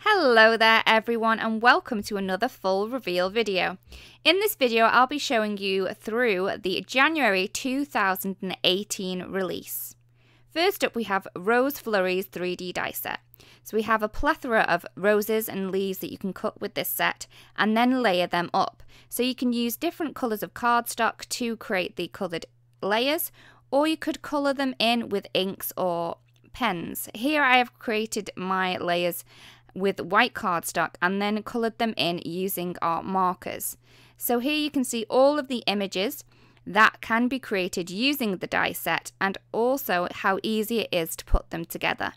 Hello there everyone and welcome to another full reveal video. In this video I'll be showing you through the January 2018 release. First up we have Rose Flurries 3D die set. So we have a plethora of roses and leaves that you can cut with this set and then layer them up. So you can use different colours of cardstock to create the coloured layers, or you could colour them in with inks or pens. Here I have created my layers with white cardstock and then coloured them in using art markers. So here you can see all of the images that can be created using the die set and also how easy it is to put them together.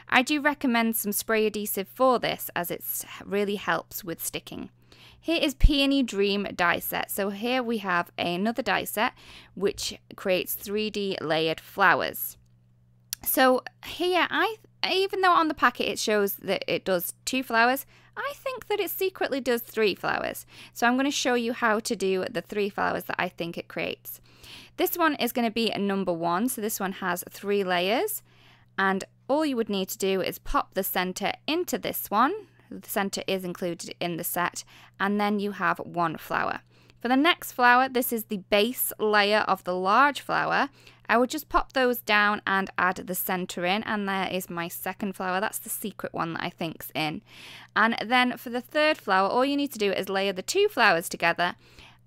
I do recommend some spray adhesive for this as it really helps with sticking. Here is PNE Dream Die Set. So here we have another die set which creates 3D layered flowers. So here, even though on the packet it shows that it does 2 flowers, I think that it secretly does 3 flowers. So I'm going to show you how to do the 3 flowers that I think it creates. This one is going to be a number 1, so this one has 3 layers, and all you would need to do is pop the center into this one. The center is included in the set, and then you have 1 flower. For the next flower, this is the base layer of the large flower. I would just pop those down and add the center in, and there is my second flower. That's the secret one that I think's in. And then for the third flower, all you need to do is layer the 2 flowers together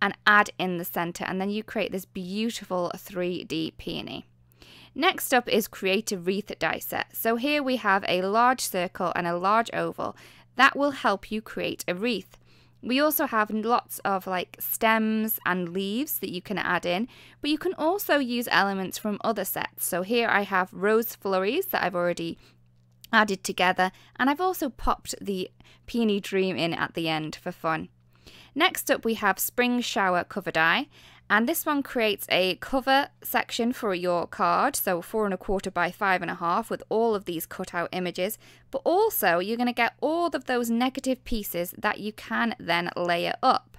and add in the center, and then you create this beautiful 3D peony. Next up is create a Wreath Die Set. So here we have a large circle and a large oval that will help you create a wreath. We also have lots of like stems and leaves that you can add in, but you can also use elements from other sets. So here I have rose flurries that I've already added together, and I've also popped the PNE Dream in at the end for fun. Next up we have Spring Shower Cover Die, and this one creates a cover section for your card, so 4 1/4 by 5 1/2 with all of these cut out images, but also you're going to get all of those negative pieces that you can then layer up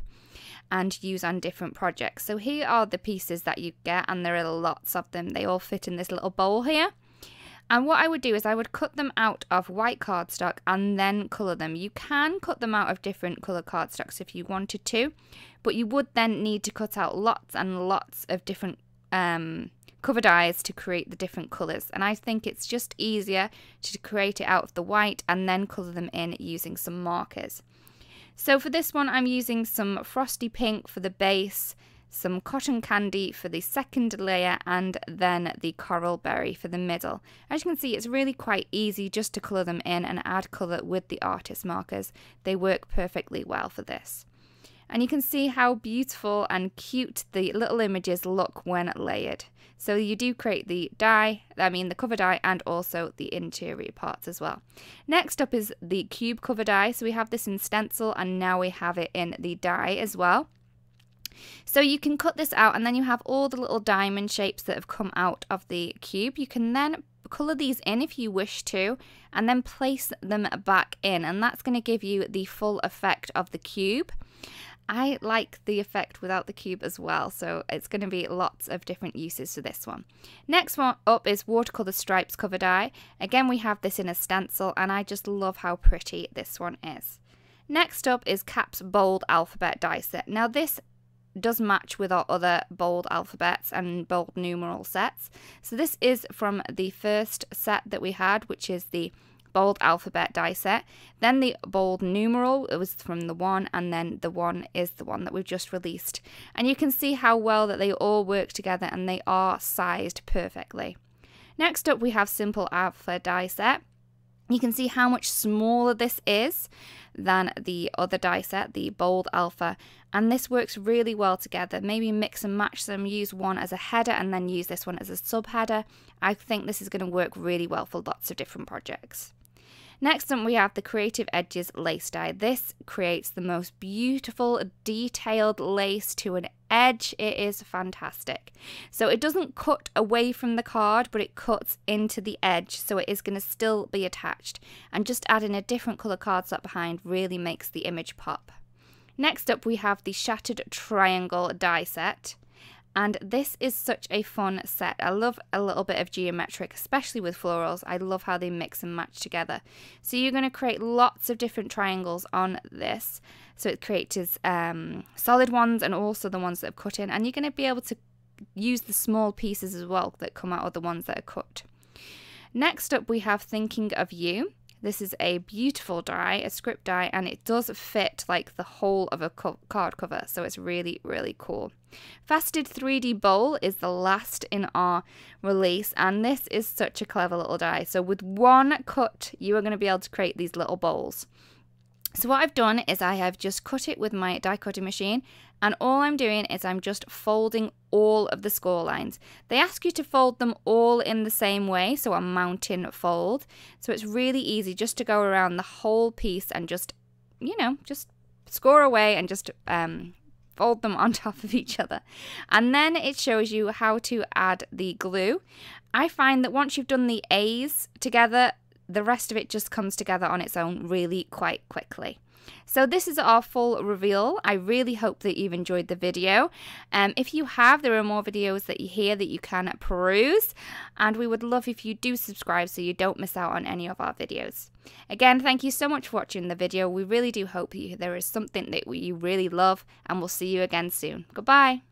and use on different projects. So here are the pieces that you get, and there are lots of them. They all fit in this little bowl here. And what I would do is I would cut them out of white cardstock and then colour them. You can cut them out of different colour cardstocks if you wanted to, but you would then need to cut out lots and lots of different cover dies to create the different colours. And I think it's just easier to create it out of the white and then colour them in using some markers. So for this one I'm using some frosty pink for the base, some cotton candy for the second layer, and then the coral berry for the middle. As you can see, it's really quite easy just to colour them in and add colour with the artist markers. They work perfectly well for this. And you can see how beautiful and cute the little images look when layered. So you do create the cover die, and also the interior parts as well. Next up is the cube cover die. So we have this in stencil and now we have it in the die as well. So you can cut this out and then you have all the little diamond shapes that have come out of the cube. You can then colour these in if you wish to and then place them back in, and that's going to give you the full effect of the cube. I like the effect without the cube as well, so it's going to be lots of different uses for this one. Next one up is watercolour stripes cover die. Again, we have this in a stencil and I just love how pretty this one is. Next up is Cap's bold alphabet die set. Now this does match with our other bold alphabets and bold numeral sets. So this is from the first set that we had, which is the bold alphabet die set. Then the bold numeral, it was from the 1, and then the 1 is the one that we've just released. And you can see how well that they all work together and they are sized perfectly. Next up we have simple Alfred Die Set. You can see how much smaller this is than the other die set, the bold alpha, and this works really well together. Maybe mix and match them, use one as a header and then use this one as a subheader. I think this is going to work really well for lots of different projects. Next up we have the Creative Edges lace die. This creates the most beautiful detailed lace to an edge. It is fantastic. So it doesn't cut away from the card, but it cuts into the edge, so it is going to still be attached, and just adding a different colour cardstock behind really makes the image pop. Next up we have the Shattered Triangle die set. And this is such a fun set. I love a little bit of geometric, especially with florals. I love how they mix and match together. So you're going to create lots of different triangles on this. So it creates solid ones and also the ones that are cut in. And you're going to be able to use the small pieces as well that come out of the ones that are cut. Next up, we have Thinking of You. This is a beautiful die, a script die, and it does fit like the whole of a card cover, so it's really, really cool. Faceted 3D Bowl is the last in our release, and this is such a clever little die. So with one cut, you are going to be able to create these little bowls. So what I've done is I have just cut it with my die cutting machine, and all I'm doing is I'm just folding all of the score lines. They ask you to fold them all in the same way, so a mountain fold. So it's really easy just to go around the whole piece and just, you know, just score away and just fold them on top of each other. And then it shows you how to add the glue. I find that once you've done the A's together, the rest of it just comes together on its own really quite quickly. So this is our full reveal. I really hope that you've enjoyed the video. If you have, there are more videos that you hear that you can peruse, and we would love if you do subscribe so you don't miss out on any of our videos. Again, thank you so much for watching the video. We really do hope there is something that you really love, and we'll see you again soon. Goodbye.